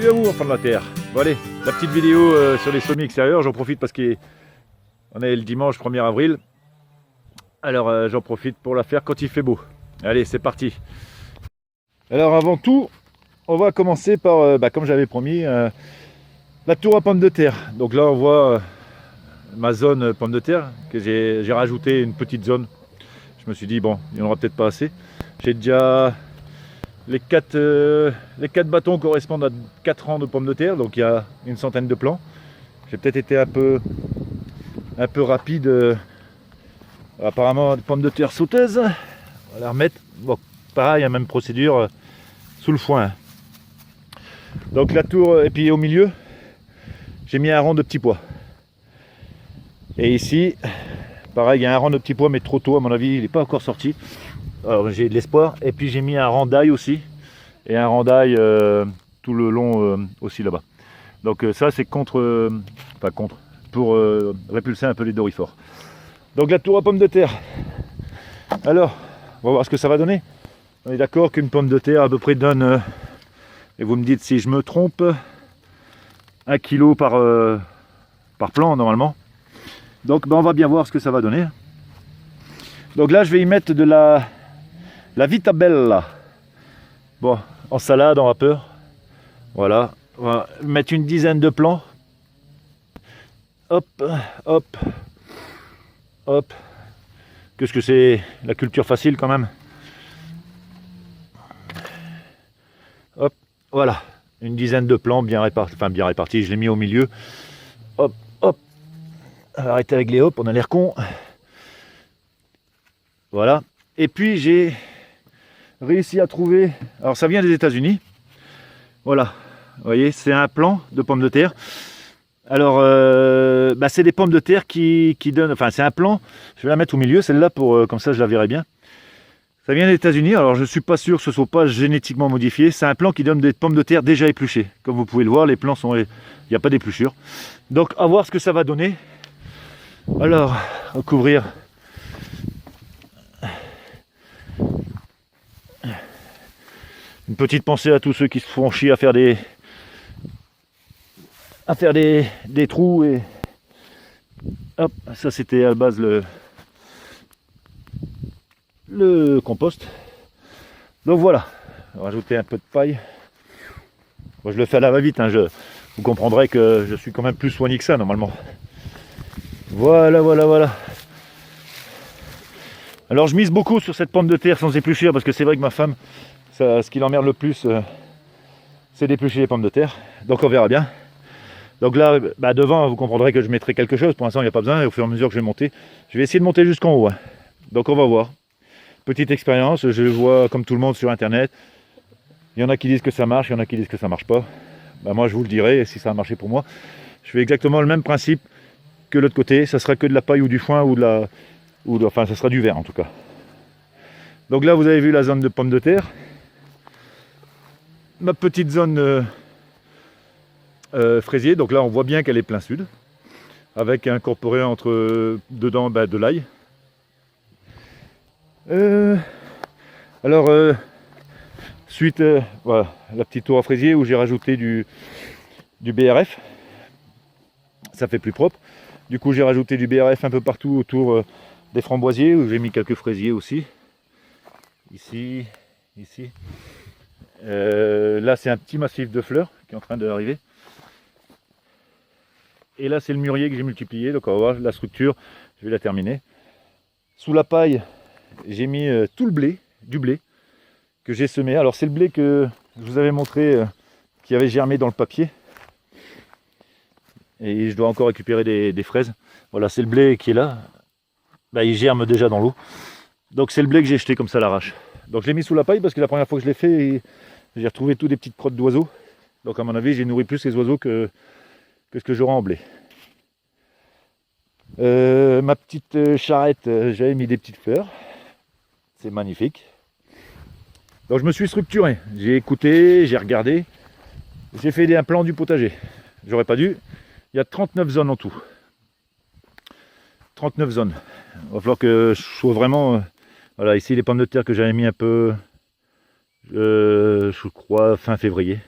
Salut à vous, enfants de la terre. Bon allez, la petite vidéo sur les semis extérieurs, j'en profite parce qu'on est le dimanche 1er avril. Alors j'en profite pour la faire quand il fait beau. Allez, c'est parti. Alors avant tout, on va commencer par, comme j'avais promis, la tour à pommes de terre. Donc là on voit ma zone pommes de terre, que j'ai rajouté une petite zone. Je me suis dit, bon, il n'y en aura peut-être pas assez. J'ai déjà... Les 4 bâtons correspondent à 4 rangs de pommes de terre, donc il y a une centaine de plants. J'ai peut-être été un peu rapide. Apparemment, des pommes de terre sauteuses. On va les remettre. Bon, pareil, la même procédure sous le foin. Donc la tour, et puis au milieu, j'ai mis un rang de petits pois. Et ici, pareil, il y a un rang de petits pois, mais trop tôt, à mon avis, il n'est pas encore sorti. Alors j'ai de l'espoir, et puis j'ai mis un rang d'ail aussi, et un rang d'ail tout le long aussi là-bas. Donc ça c'est pour répulser un peu les doryphores. Donc la tour à pommes de terre. Alors, on va voir ce que ça va donner. On est d'accord qu'une pomme de terre à peu près donne, et vous me dites si je me trompe, 1 kg par plant normalement. Donc on va bien voir ce que ça va donner. Donc là je vais y mettre de la Vitabella. Bon, en salade, en vapeur. Voilà. On va mettre une dizaine de plants. Hop, hop, hop. Qu'est-ce que c'est la culture facile quand même. Hop, voilà. Une dizaine de plants bien répartis. Je l'ai mis au milieu. Hop, hop. Arrêtez avec les hop, on a l'air con. Voilà. Et puis j'ai réussi à trouver, alors ça vient des États-Unis, voilà, vous voyez, c'est un plant de pommes de terre. Alors c'est des pommes de terre qui donnent, enfin c'est un plant, je vais la mettre au milieu celle-là pour comme ça je la verrai bien. Ça vient des États-Unis, alors je ne suis pas sûr que ce ne soit pas génétiquement modifié. C'est un plant qui donne des pommes de terre déjà épluchées. Comme vous pouvez le voir, les plants sont, il n'y a pas d'épluchure. Donc à voir ce que ça va donner. Alors recouvrir. Une petite pensée à tous ceux qui se font chier à faire des trous. Et hop, ça c'était à la base le compost. Donc voilà, on va rajouter un peu de paille. Moi je le fais à la va-vite, hein, vous comprendrez que je suis quand même plus soigné que ça normalement. Voilà. Alors je mise beaucoup sur cette pomme de terre sans épluchir parce que c'est vrai que ma femme, ce qui l'emmerde le plus, c'est d'éplucher les pommes de terre. Donc on verra bien. Donc là, devant, vous comprendrez que je mettrai quelque chose. Pour l'instant, il n'y a pas besoin. Et au fur et à mesure que je vais monter, je vais essayer de monter jusqu'en haut. Hein. Donc on va voir. Petite expérience. Je vois comme tout le monde sur Internet. Il y en a qui disent que ça marche, il y en a qui disent que ça marche pas. Moi, je vous le dirai si ça a marché pour moi. Je fais exactement le même principe que l'autre côté. Ça sera que de la paille ou du foin enfin, ça sera du verre en tout cas. Donc là, vous avez vu la zone de pommes de terre. Ma petite zone fraisier, donc là on voit bien qu'elle est plein sud, avec incorporé dedans de l'ail. Suite, voilà, la petite tour à fraisier où j'ai rajouté du BRF, ça fait plus propre. Du coup j'ai rajouté du BRF un peu partout autour des framboisiers, où j'ai mis quelques fraisiers aussi. Ici. Là c'est un petit massif de fleurs qui est en train d'arriver. Et là c'est le mûrier que j'ai multiplié, donc on va voir la structure, je vais la terminer. Sous la paille, j'ai mis tout du blé que j'ai semé. Alors c'est le blé que je vous avais montré, qui avait germé dans le papier. Et je dois encore récupérer des fraises. Voilà, c'est le blé qui est là. Il germe déjà dans l'eau. Donc c'est le blé que j'ai jeté comme ça à l'arrache. Donc je l'ai mis sous la paille parce que la première fois que je l'ai fait, j'ai retrouvé toutes des petites crottes d'oiseaux. Donc à mon avis, j'ai nourri plus les oiseaux que ce que j'aurai en blé. Ma petite charrette, j'avais mis des petites fleurs. C'est magnifique. Donc je me suis structuré. J'ai écouté, j'ai regardé. J'ai fait un plan du potager. J'aurais pas dû. Il y a 39 zones en tout. 39 zones. Il va falloir que je sois vraiment... voilà, ici les pommes de terre que j'avais mis un peu... je crois fin février.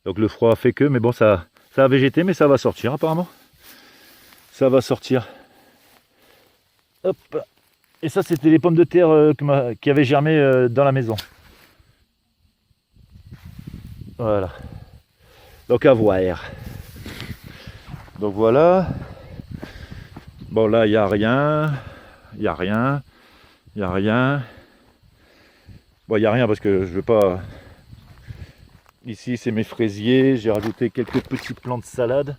Il Donc le froid fait que, mais bon, ça a végété, mais ça va sortir apparemment. Ça va sortir. Hop. Et ça, c'était les pommes de terre qui avaient germé dans la maison. Voilà. Donc à voir. Donc voilà. Bon là, il n'y a rien. Il n'y a rien. Il n'y a rien. Bon, il n'y a rien parce que je ne veux pas... Ici, c'est mes fraisiers. J'ai rajouté quelques petits plants de salade.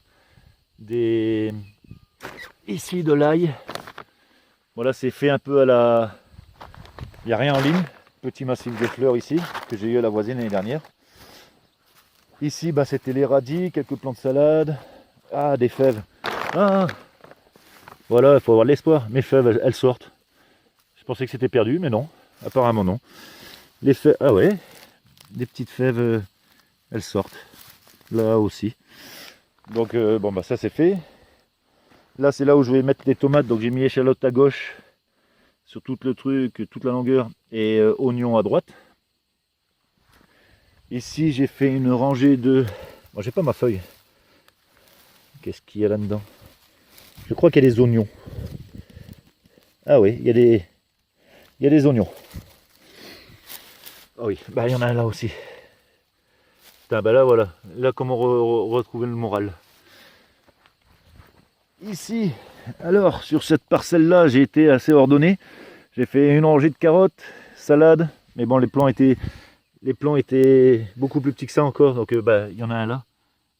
Ici, de l'ail. Voilà, c'est fait un peu à la... Il n'y a rien en ligne. Petit massif de fleurs ici, que j'ai eu à la voisine l'année dernière. Ici, bah, c'était les radis, quelques plants de salade. Ah, des fèves. Ah, voilà, il faut avoir de l'espoir. Mes fèves, elles sortent. Je pensais que c'était perdu, mais non. Apparemment, non. Les fèves, ah ouais. Des petites fèves, elles sortent. Là aussi. Donc, bon, bah ça, c'est fait. Là, c'est là où je vais mettre des tomates. Donc, j'ai mis échalote à gauche sur tout le truc, toute la longueur, et oignons à droite. Ici, j'ai fait une rangée de... Bon, j'ai pas ma feuille. Qu'est-ce qu'il y a là-dedans? Je crois qu'il y a des oignons. Ah oui, il y a des oignons. Ah oui, bah il y en a un là aussi. Putain, bah là, voilà. Là, comment retrouver le moral. Ici, alors, sur cette parcelle-là, j'ai été assez ordonné. J'ai fait une rangée de carottes, salade. Mais bon, les plants étaient beaucoup plus petits que ça encore. Donc, bah, il y en a un là.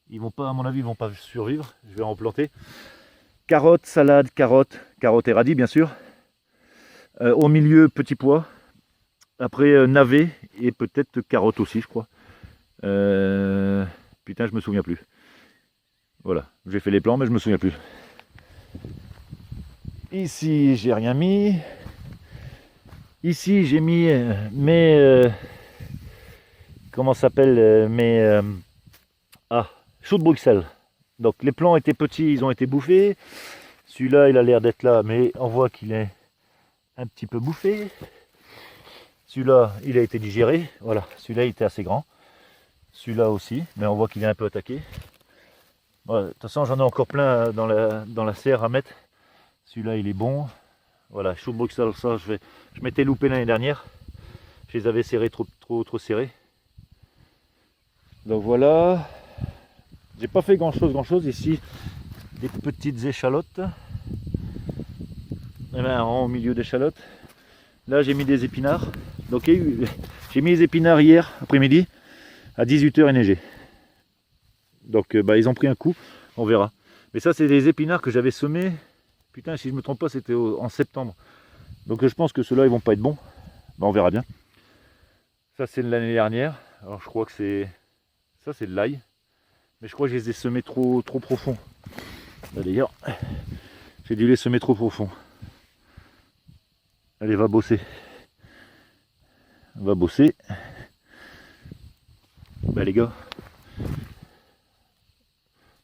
Ils vont pas, à mon avis, ils vont pas survivre. Je vais en planter. Carottes, salade, carottes et radis, bien sûr. Au milieu, petits pois. Après, navets et peut-être carottes aussi, je crois. Putain, je me souviens plus. Voilà, j'ai fait les plans, mais je me souviens plus. Ici, j'ai rien mis. Ici, j'ai mis mes... comment ça s'appelle mes... choux de Bruxelles. Donc, les plants étaient petits, ils ont été bouffés. Celui-là, il a l'air d'être là, mais on voit qu'il est un petit peu bouffé. Celui-là, il a été digéré. Voilà, celui-là, il était assez grand. Celui-là aussi, mais on voit qu'il est un peu attaqué. Voilà, de toute façon, j'en ai encore plein dans la serre à mettre. Celui-là, il est bon. Voilà, choux de Bruxelles, ça, je m'étais loupé l'année dernière. Je les avais serrés trop serrés. Donc voilà. J'ai pas fait grand chose ici. Des petites échalotes. Et ben, au milieu d'échalotes. Là, j'ai mis des épinards. Donc, j'ai mis les épinards hier après-midi. À 18 h il neigeait. Donc, bah, ils ont pris un coup. On verra. Mais ça, c'est des épinards que j'avais semés. Putain, si je me trompe pas, c'était en septembre. Donc, je pense que ceux-là, ils vont pas être bons. Bah, on verra bien. Ça, c'est de l'année dernière. Alors, je crois que c'est... Ça, c'est de l'ail. Mais je crois que je les ai semés trop profond. D'ailleurs, j'ai dû les semer trop profond. Allez, va bosser. Va bosser. Bah les gars.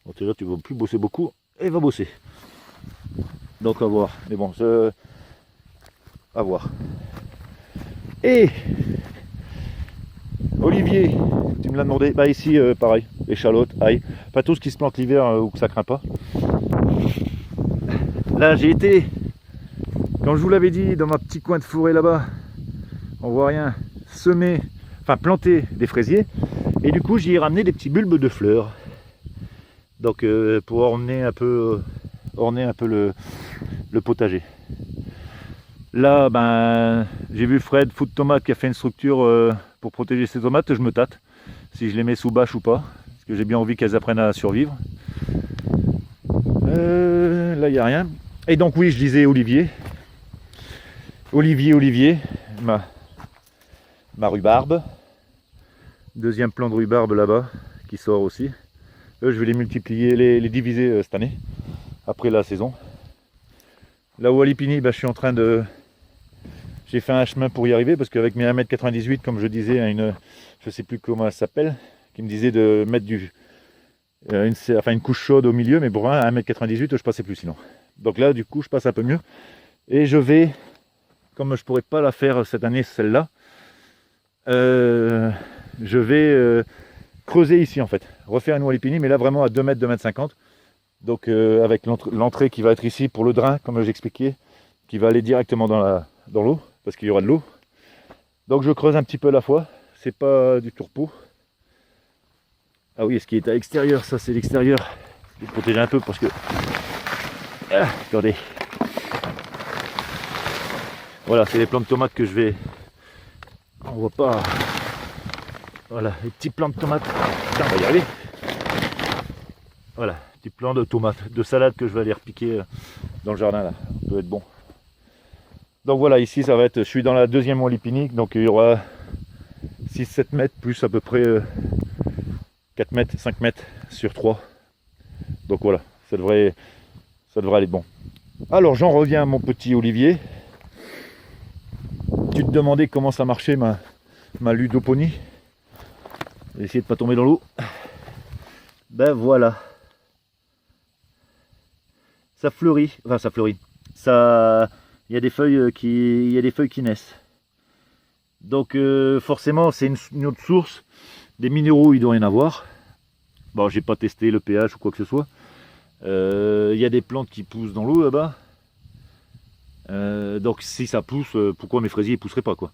Bon, là, tu vas plus bosser beaucoup. Et va bosser. Donc à voir. Mais bon, à voir. Et Olivier, tu me l'as demandé. Bah ici, pareil. Échalote, ail. Pas tout ce qui se plante l'hiver ou que ça craint pas. Là, j'ai été, comme je vous l'avais dit, dans ma petit coin de forêt là-bas. On voit rien. Semer, enfin planter des fraisiers. Et du coup, j'y ai ramené des petits bulbes de fleurs. Donc, pour orner un peu le potager. Là, ben, j'ai vu Fred Food Tomate qui a fait une structure pour protéger ses tomates. Je me tâte si je les mets sous bâche ou pas. Parce que j'ai bien envie qu'elles apprennent à survivre. Là, il n'y a rien. Et donc, oui, je disais Olivier. Olivier, ma rhubarbe. Deuxième plant de rhubarbe là-bas qui sort aussi. Eux, je vais les multiplier, les diviser cette année, après la saison. Là où à Lipini, bah, je suis en train de... J'ai fait un chemin pour y arriver parce qu'avec mes 1,98 m, comme je disais à une... Je sais plus comment elle s'appelle, qui me disait de mettre une couche chaude au milieu, mais pour à 1,98 m, je passais plus sinon. Donc là, du coup, je passe un peu mieux. Et je vais, comme je pourrais pas la faire cette année, celle-là, je vais creuser ici en fait, refaire une Wallipini, mais là vraiment à 2 mètres, 2 mètres 50. Donc avec l'entrée qui va être ici pour le drain, comme j'expliquais, qui va aller directement dans l'eau, parce qu'il y aura de l'eau. Donc je creuse un petit peu à la fois, c'est pas du tourpeau. Ah oui, ce qui est à l'extérieur, ça c'est l'extérieur. Je vais le protéger un peu parce que... Ah, attendez. Voilà, c'est les plants de tomates que je vais... On voit pas... Voilà, les petits plants de tomates. Putain, on va y arriver. Voilà, petits plants de tomates, de salade que je vais aller repiquer dans le jardin là. Ça peut être bon. Donc voilà, ici ça va être... Je suis dans la deuxième Wallipini, donc il y aura 6-7 mètres plus à peu près 4 mètres, 5 mètres sur 3. Donc voilà, ça devrait aller bon. Alors j'en reviens à mon petit Olivier. Tu te demandais comment ça marchait ma ludoponie. J'ai essayé de pas tomber dans l'eau. Ben voilà. Ça fleurit, enfin ça fleurit. Ça, il y a des feuilles qui naissent. Donc forcément c'est une autre source. Des minéraux il doit y en avoir. Bon, j'ai pas testé le pH ou quoi que ce soit. Il y a des plantes qui poussent dans l'eau là-bas. Donc si ça pousse, pourquoi mes fraisiers ne pousseraient pas quoi.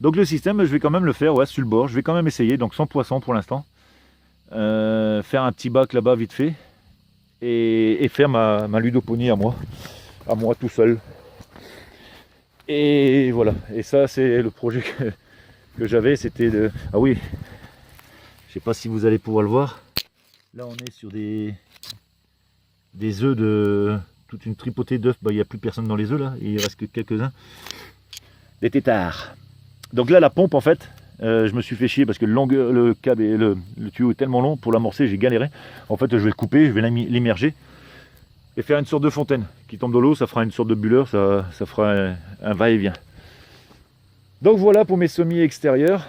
Donc le système, je vais quand même le faire, ouais, sur le bord. Je vais quand même essayer, donc sans poisson pour l'instant. Faire un petit bac là-bas vite fait. Et faire ma ludoponie à moi tout seul. Et voilà, et ça c'est le projet que j'avais, c'était de... Ah oui, je sais pas si vous allez pouvoir le voir. Là on est sur des œufs de... toute une tripotée d'œufs, bah, il n'y a plus personne dans les œufs là, il reste que quelques-uns. Des têtards. Donc là la pompe en fait, je me suis fait chier parce que le câble et le tuyau est tellement long, pour l'amorcer j'ai galéré. En fait je vais le couper, je vais l'immerger et faire une sorte de fontaine qui tombe dans l'eau, ça fera une sorte de bulleur, ça fera un va-et-vient. Donc voilà pour mes semis extérieurs.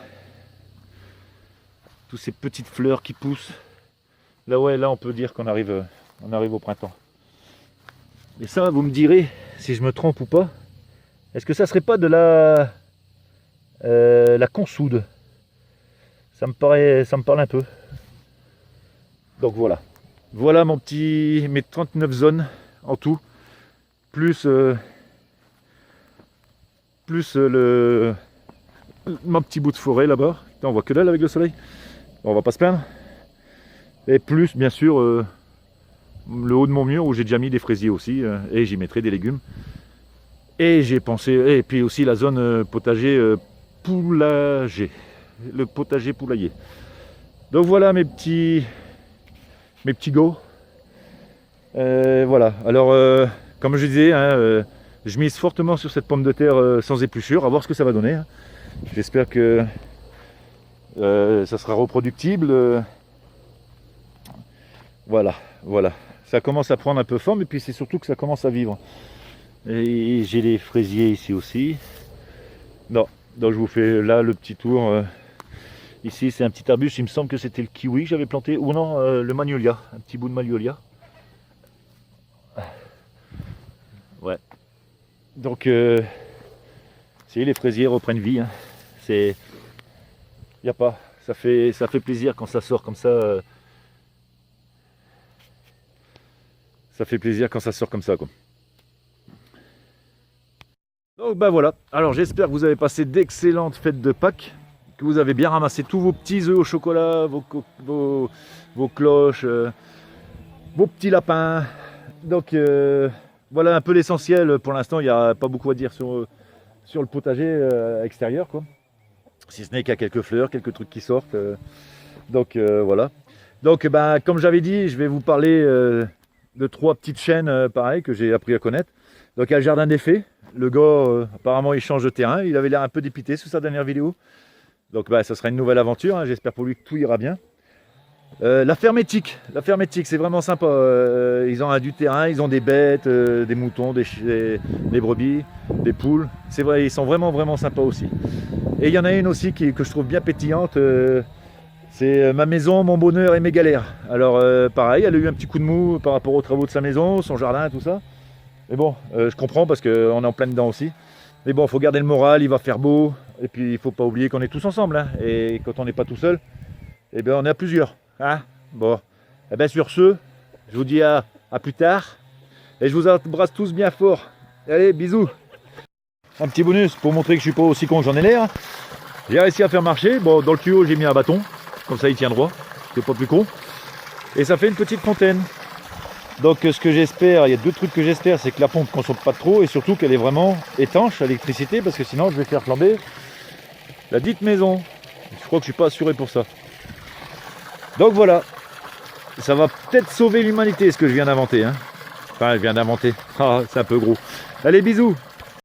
Toutes ces petites fleurs qui poussent. Là ouais, là on peut dire qu'on arrive au printemps. Et ça, vous me direz si je me trompe ou pas. Est-ce que ça serait pas de la consoude? Ça me parle un peu. Donc voilà. Voilà mes 39 zones en tout. Plus mon petit bout de forêt là-bas. On voit que dalle avec le soleil. On va pas se plaindre. Et plus bien sûr le haut de mon mur où j'ai déjà mis des fraisiers aussi. Et j'y mettrai des légumes. Et j'ai pensé, et puis aussi la zone potager poulager. Le potager poulailler. Donc voilà mes petits go. Voilà. Alors comme je disais, hein, je mise fortement sur cette pomme de terre sans épluchure, à voir ce que ça va donner. Hein. J'espère que ça sera reproductible. Voilà. Ça commence à prendre un peu forme et puis c'est surtout que ça commence à vivre. Et j'ai les fraisiers ici aussi. Non, donc je vous fais là le petit tour. Ici c'est un petit arbuste, il me semble que c'était le kiwi que j'avais planté, ou non, le magnolia, un petit bout de magnolia. Ouais. Donc les fraisiers reprennent vie. Hein. C'est, y a pas, ça fait plaisir quand ça sort comme ça. Ça fait plaisir quand ça sort comme ça quoi. Donc ben voilà, alors j'espère que vous avez passé d'excellentes fêtes de Pâques, que vous avez bien ramassé tous vos petits œufs au chocolat, vos cloches, vos petits lapins. Donc voilà un peu l'essentiel pour l'instant, il n'y a pas beaucoup à dire sur le potager extérieur quoi. Si ce n'est qu'il y a quelques fleurs, quelques trucs qui sortent. Donc voilà. Donc ben, comme j'avais dit, je vais vous parler de 3 petites chaînes pareilles que j'ai appris à connaître. Donc il y a le jardin des fées. Le gars apparemment il change de terrain. Il avait l'air un peu dépité sous sa dernière vidéo. Donc bah, ça sera une nouvelle aventure. Hein. J'espère pour lui que tout ira bien. La ferme éthique c'est vraiment sympa. Ils ont du terrain, ils ont des bêtes, des moutons, des brebis, des poules. C'est vrai, ils sont vraiment sympas aussi. Et il y en a une aussi que je trouve bien pétillante. C'est ma maison, mon bonheur et mes galères. Alors pareil, elle a eu un petit coup de mou par rapport aux travaux de sa maison, son jardin, tout ça. Mais bon, je comprends parce qu'on est en plein dedans aussi. Mais bon, il faut garder le moral, il va faire beau. Et puis il ne faut pas oublier qu'on est tous ensemble. Hein. Et quand on n'est pas tout seul, eh bien on est à plusieurs. Hein, bon, et bien sur ce, je vous dis à plus tard. Et je vous embrasse tous bien fort. Allez, bisous. Un petit bonus pour montrer que je suis pas aussi con que j'en ai l'air. J'ai réussi à faire marcher. Bon, dans le tuyau, j'ai mis un bâton. Comme ça, il tient droit. C'est pas plus con. Et ça fait une petite fontaine. Donc, ce que j'espère, il y a deux trucs que j'espère, c'est que la pompe ne consomme pas trop et surtout qu'elle est vraiment étanche à l'électricité parce que sinon, je vais faire flamber la dite maison. Je crois que je suis pas assuré pour ça. Donc voilà. Ça va peut-être sauver l'humanité, ce que je viens d'inventer. Hein. Enfin, je viens d'inventer. Ah, c'est un peu gros. Allez, bisous.